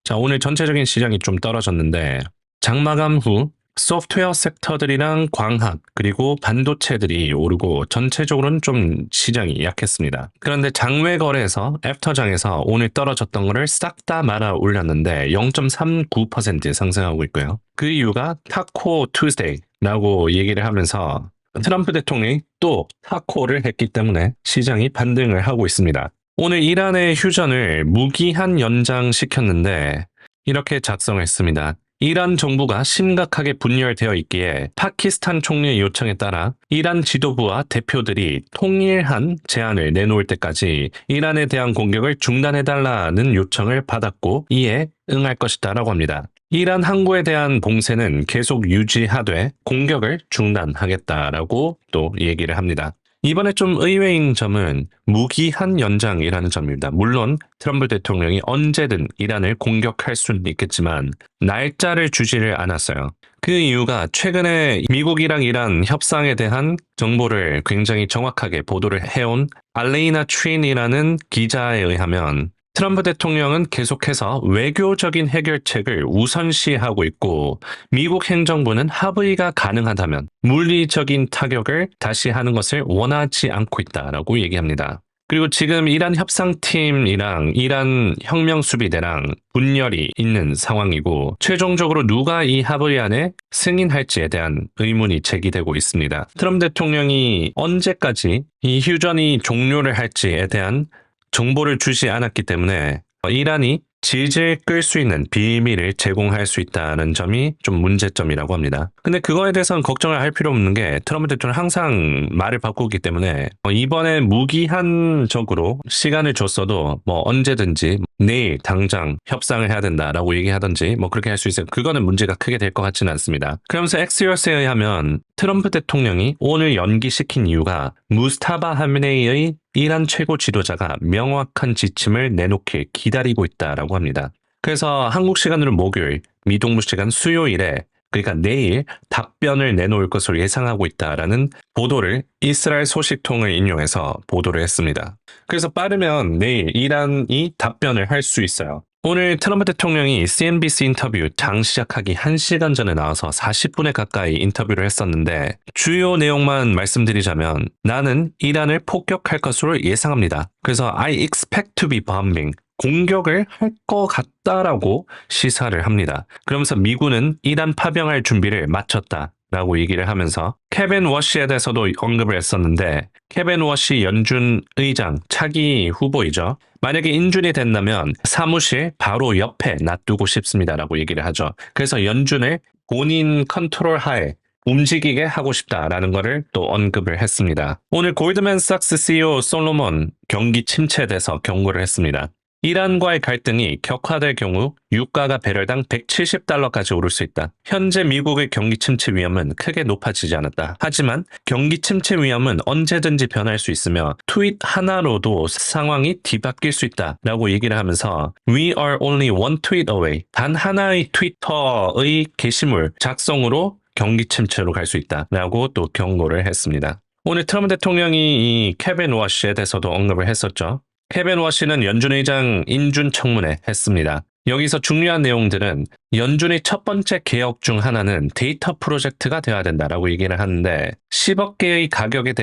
자, 오늘 전체적인 시장이 좀 떨어졌는데 장마감 후 소프트웨어 섹터들이랑 광학 그리고 반도체들이 오르고 전체적으로는 좀 시장이 약했습니다. 그런데 장외 거래에서 애프터장에서 오늘 떨어졌던 거를 싹 다 말아 올렸는데 0.39% 상승하고 있고요. 그 이유가 타코 투스데이라고 얘기를 하면서 트럼프 대통령이 또 타코를 했기 때문에 시장이 반등을 하고 있습니다. 오늘 이란의 휴전을 무기한 연장시켰는데 이렇게 작성했습니다. 이란 정부가 심각하게 분열되어 있기에 파키스탄 총리의 요청에 따라 이란 지도부와 대표들이 통일한 제안을 내놓을 때까지 이란에 대한 공격을 중단해달라는 요청을 받았고 이에 응할 것이다라고 합니다. 이란 항구에 대한 봉쇄는 계속 유지하되 공격을 중단하겠다라고 또 얘기를 합니다. 이번에 좀 의외인 점은 무기한 연장이라는 점입니다. 물론 트럼프 대통령이 언제든 이란을 공격할 수는 있겠지만 날짜를 주지를 않았어요. 그 이유가 최근에 미국이랑 이란 협상에 대한 정보를 굉장히 정확하게 보도를 해온 알레이나 트린이라는 기자에 의하면 트럼프 대통령은 계속해서 외교적인 해결책을 우선시하고 있고 미국 행정부는 합의가 가능하다면 물리적인 타격을 다시 하는 것을 원하지 않고 있다라고 얘기합니다. 그리고 지금 이란 협상팀이랑 이란 혁명수비대랑 분열이 있는 상황이고 최종적으로 누가 이 합의안에 승인할지에 대한 의문이 제기되고 있습니다. 트럼프 대통령이 언제까지 이 휴전이 종료를 할지에 대한 정보를 주지 않았기 때문에 이란이 질질 끌 수 있는 비밀을 제공할 수 있다는 점이 좀 문제점이라고 합니다. 근데 그거에 대해서는 걱정을 할 필요 없는 게 트럼프 대통령 항상 말을 바꾸기 때문에 이번에 무기한적으로 시간을 줬어도 뭐 언제든지 내일 당장 협상을 해야 된다라고 얘기하든지 뭐 그렇게 할 수 있어요. 그거는 문제가 크게 될 것 같지는 않습니다. 그러면서 엑시어스에 의하면 트럼프 대통령이 오늘 연기시킨 이유가 무스타바 하메네이의 이란 최고 지도자가 명확한 지침을 내놓길 기다리고 있다라고 합니다. 그래서 한국 시간으로 목요일, 미동부 시간 수요일에 그러니까 내일 답변을 내놓을 것으로 예상하고 있다라는 보도를 이스라엘 소식통을 인용해서 보도를 했습니다. 그래서 빠르면 내일 이란이 답변을 할 수 있어요. 오늘 트럼프 대통령이 CNBC 인터뷰 장 시작하기 1시간 전에 나와서 40분에 가까이 인터뷰를 했었는데 주요 내용만 말씀드리자면 나는 이란을 폭격할 것으로 예상합니다. 그래서 I expect to be bombing. 공격을 할 것 같다라고 시사를 합니다. 그러면서 미군은 이란 파병할 준비를 마쳤다. 라고 얘기를 하면서 케빈 워시에 대해서도 언급을 했었는데 케빈 워시 연준 의장 차기 후보이죠. 만약에 인준이 된다면 사무실 바로 옆에 놔두고 싶습니다라고 얘기를 하죠. 그래서 연준을 본인 컨트롤 하에 움직이게 하고 싶다라는 것을 또 언급을 했습니다. 오늘 골드맨삭스 CEO 솔로몬 경기 침체에 대해서 경고를 했습니다. 이란과의 갈등이 격화될 경우 유가가 배럴당 170달러까지 오를 수 있다. 현재 미국의 경기 침체 위험은 크게 높아지지 않았다. 하지만 경기 침체 위험은 언제든지 변할 수 있으며 트윗 하나로도 상황이 뒤바뀔 수 있다라고 얘기를 하면서 We are only one tweet away. 단 하나의 트위터의 게시물 작성으로 경기 침체로 갈 수 있다라고 또 경고를 했습니다. 오늘 트럼프 대통령이 이 케빈 워시에 대해서도 언급을 했었죠. 케빈 워시는 연준 의장 인준 청문회 했습니다. 여기서 중요한 내용들은 연준의 첫 번째 개혁 중 하나는 데이터 프로젝트가 되어야 된다라고 얘기를 하는데 10억 개의 가격에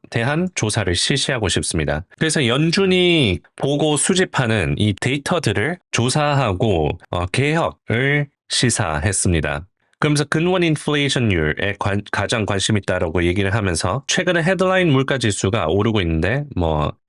대한 조사를 실시하고 싶습니다. 그래서 연준이 보고 수집하는 이 데이터들을 조사하고 개혁을 시사했습니다. 그러면서 근원 인플레이션율에 가장 관심 있다라고 얘기를 하면서 최근에 헤드라인 물가지수가 오르고 있는데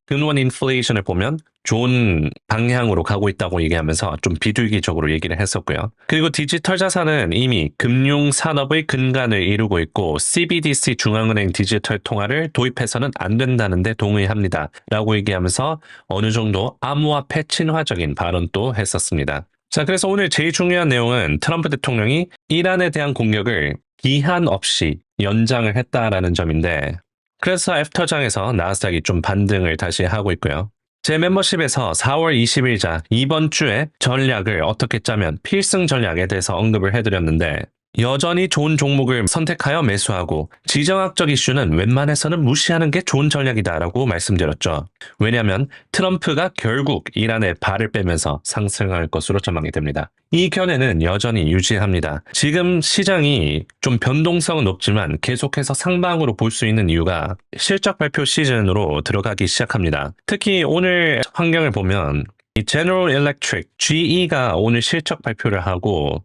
근원 인플레이션을 보면 좋은 방향으로 가고 있다고 얘기하면서 좀 비둘기적으로 얘기를 했었고요. 그리고 디지털 자산은 이미 금융 산업의 근간을 이루고 있고 CBDC 중앙은행 디지털 통화를 도입해서는 안 된다는데 동의합니다. 라고 얘기하면서 어느 정도 암호화폐 친화적인 발언도 했었습니다. 자, 그래서 오늘 제일 중요한 내용은 트럼프 대통령이 이란에 대한 공격을 기한 없이 연장을 했다라는 점인데 그래서 애프터장에서 나스닥이 좀 반등을 다시 하고 있고요. 제 멤버십에서 4월 20일자 이번 주에 전략을 어떻게 짜면 필승 전략에 대해서 언급을 해드렸는데 여전히 좋은 종목을 선택하여 매수하고 지정학적 이슈는 웬만해서는 무시하는 게 좋은 전략이다라고 말씀드렸죠. 왜냐하면 트럼프가 결국 이란에 발을 빼면서 상승할 것으로 전망이 됩니다. 이 견해는 여전히 유지합니다. 지금 시장이 좀 변동성은 높지만 계속해서 상방으로 볼 수 있는 이유가 실적 발표 시즌으로 들어가기 시작합니다. 특히 오늘 환경을 보면 이 General Electric, GE가 오늘 실적 발표를 하고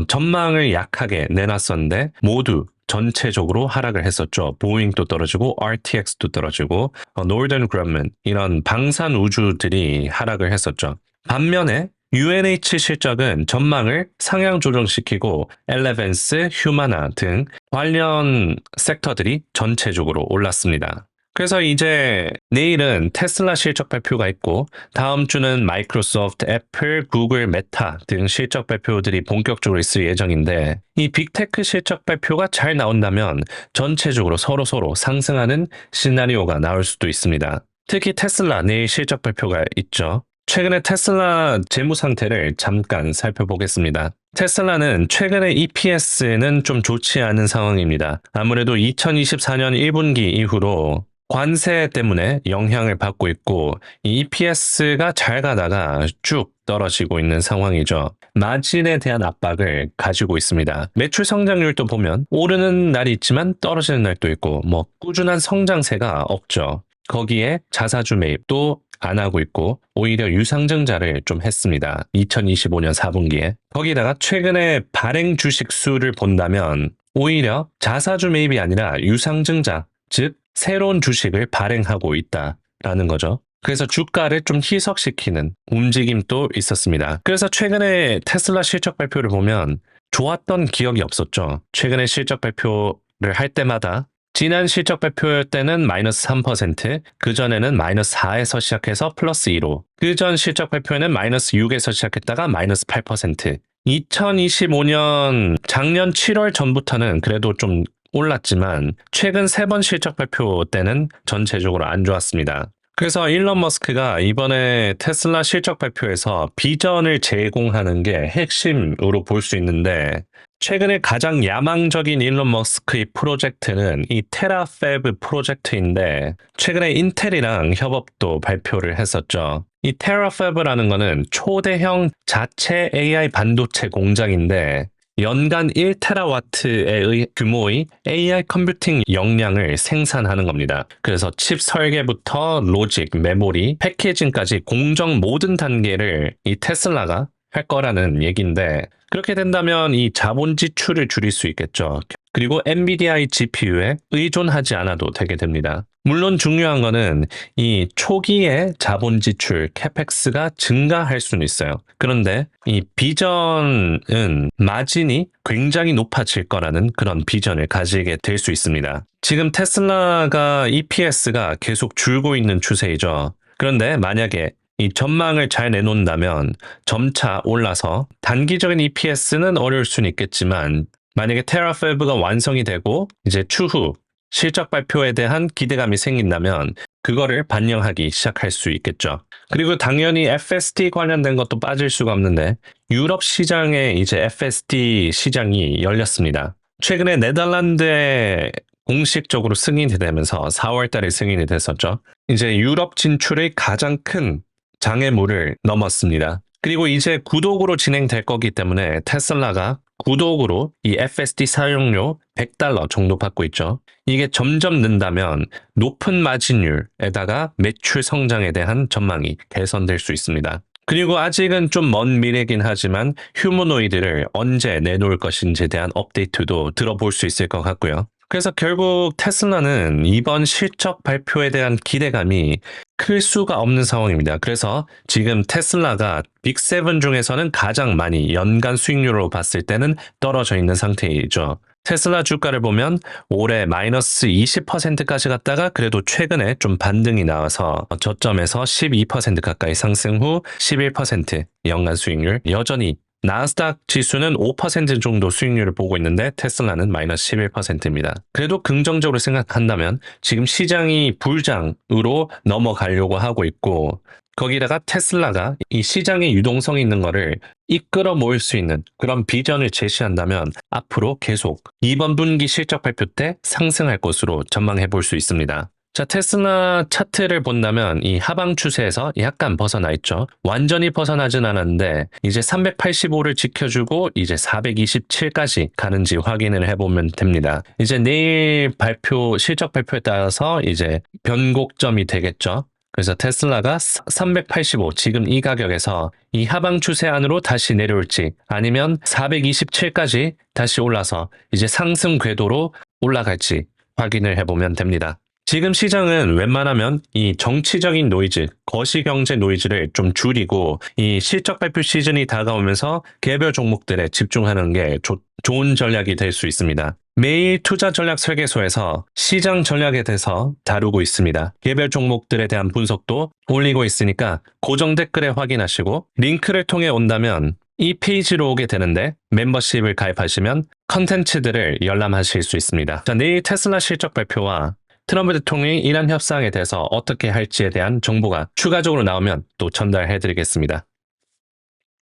전망을 약하게 내놨었는데 모두 전체적으로 하락을 했었죠. 보잉도 떨어지고 RTX도 떨어지고 Northrop Grumman 이런 방산 우주들이 하락을 했었죠. 반면에 UNH 실적은 전망을 상향 조정시키고 엘레벤스, 휴마나 등 관련 섹터들이 전체적으로 올랐습니다. 그래서 이제 내일은 테슬라 실적 발표가 있고 다음 주는 마이크로소프트, 애플, 구글, 메타 등 실적 발표들이 본격적으로 있을 예정인데 이 빅테크 실적 발표가 잘 나온다면 전체적으로 서로 상승하는 시나리오가 나올 수도 있습니다. 특히 테슬라 내일 실적 발표가 있죠. 최근에 테슬라 재무 상태를 잠깐 살펴보겠습니다. 테슬라는 최근에 EPS는 좀 좋지 않은 상황입니다. 아무래도 2024년 1분기 이후로 관세 때문에 영향을 받고 있고 이 EPS가 잘 가다가 쭉 떨어지고 있는 상황이죠. 마진에 대한 압박을 가지고 있습니다. 매출 성장률도 보면 오르는 날이 있지만 떨어지는 날도 있고 꾸준한 성장세가 없죠. 거기에 자사주 매입도 안 하고 있고 오히려 유상증자를 좀 했습니다. 2025년 4분기에. 거기다가 최근에 발행 주식 수를 본다면 오히려 자사주 매입이 아니라 유상증자, 즉 새로운 주식을 발행하고 있다라는 거죠. 그래서 주가를 좀 희석시키는 움직임도 있었습니다. 그래서 최근에 테슬라 실적 발표를 보면 좋았던 기억이 없었죠. 최근에 실적 발표를 할 때마다 지난 실적 발표 때는 마이너스 3%, 그전에는 마이너스 4에서 시작해서 플러스 2로, 그전 실적 발표에는 마이너스 6에서 시작했다가 마이너스 8%, 2025년 작년 7월 전부터는 그래도 좀 올랐지만 최근 3번 실적 발표 때는 전체적으로 안 좋았습니다. 그래서 일론 머스크가 이번에 테슬라 실적 발표에서 비전을 제공하는 게 핵심으로 볼 수 있는데 최근에 가장 야망적인 일론 머스크의 프로젝트는 이 테라패브 프로젝트인데 최근에 인텔이랑 협업도 발표를 했었죠. 이 테라패브라는 거는 초대형 자체 AI 반도체 공장인데 연간 1테라와트의 규모의 AI 컴퓨팅 역량을 생산하는 겁니다. 그래서 칩 설계부터 로직, 메모리, 패키징까지 공정 모든 단계를 이 테슬라가 할 거라는 얘기인데 그렇게 된다면 이 자본 지출을 줄일 수 있겠죠. 그리고 엔비디아의 GPU에 의존하지 않아도 되게 됩니다. 물론 중요한 거는 이 초기에 자본 지출, 캐펙스가 증가할 수는 있어요. 그런데 이 비전은 마진이 굉장히 높아질 거라는 그런 비전을 가지게 될 수 있습니다. 지금 테슬라가 EPS가 계속 줄고 있는 추세이죠. 그런데 만약에 이 전망을 잘 내놓는다면 점차 올라서 단기적인 EPS는 어려울 수는 있겠지만 만약에 테라패브가 완성이 되고 이제 추후 실적 발표에 대한 기대감이 생긴다면 그거를 반영하기 시작할 수 있겠죠. 그리고 당연히 FSD 관련된 것도 빠질 수가 없는데 유럽 시장에 이제 FSD 시장이 열렸습니다. 최근에 네덜란드에 공식적으로 승인이 되면서 4월 달에 승인이 됐었죠. 이제 유럽 진출의 가장 큰 장애물을 넘었습니다. 그리고 이제 구독으로 진행될 거기 때문에 테슬라가 구독으로 이 FSD 사용료 $100 정도 받고 있죠. 이게 점점 는다면 높은 마진율에다가 매출 성장에 대한 전망이 개선될 수 있습니다. 그리고 아직은 좀 먼 미래긴 하지만 휴머노이드를 언제 내놓을 것인지에 대한 업데이트도 들어볼 수 있을 것 같고요. 그래서 결국 테슬라는 이번 실적 발표에 대한 기대감이 클 수가 없는 상황입니다. 그래서 지금 테슬라가 빅7 중에서는 가장 많이 연간 수익률로 봤을 때는 떨어져 있는 상태이죠. 테슬라 주가를 보면 올해 마이너스 20%까지 갔다가 그래도 최근에 좀 반등이 나와서 저점에서 12% 가까이 상승 후 11% 연간 수익률, 여전히 나스닥 지수는 5% 정도 수익률을 보고 있는데 테슬라는 마이너스 11%입니다. 그래도 긍정적으로 생각한다면 지금 시장이 불장으로 넘어가려고 하고 있고 거기다가 테슬라가 이 시장에 유동성이 있는 거를 이끌어 모을 수 있는 그런 비전을 제시한다면 앞으로 계속 이번 분기 실적 발표 때 상승할 것으로 전망해 볼 수 있습니다. 자, 테슬라 차트를 본다면 이 하방 추세에서 약간 벗어나 있죠. 완전히 벗어나진 않았는데 이제 385를 지켜주고 이제 427까지 가는지 확인을 해보면 됩니다. 이제 내일 실적 발표에 따라서 이제 변곡점이 되겠죠. 그래서 테슬라가 385, 지금 이 가격에서 이 하방 추세 안으로 다시 내려올지 아니면 427까지 다시 올라서 이제 상승 궤도로 올라갈지 확인을 해보면 됩니다. 지금 시장은 웬만하면 이 정치적인 노이즈, 거시경제 노이즈를 좀 줄이고 이 실적 발표 시즌이 다가오면서 개별 종목들에 집중하는 게 좋은 전략이 될 수 있습니다. 매일 투자 전략 설계소에서 시장 전략에 대해서 다루고 있습니다. 개별 종목들에 대한 분석도 올리고 있으니까 고정 댓글에 확인하시고 링크를 통해 온다면 이 페이지로 오게 되는데 멤버십을 가입하시면 컨텐츠들을 열람하실 수 있습니다. 자, 내일 테슬라 실적 발표와 트럼프 대통령이 이란 협상에 대해서 어떻게 할지에 대한 정보가 추가적으로 나오면 또 전달해 드리겠습니다.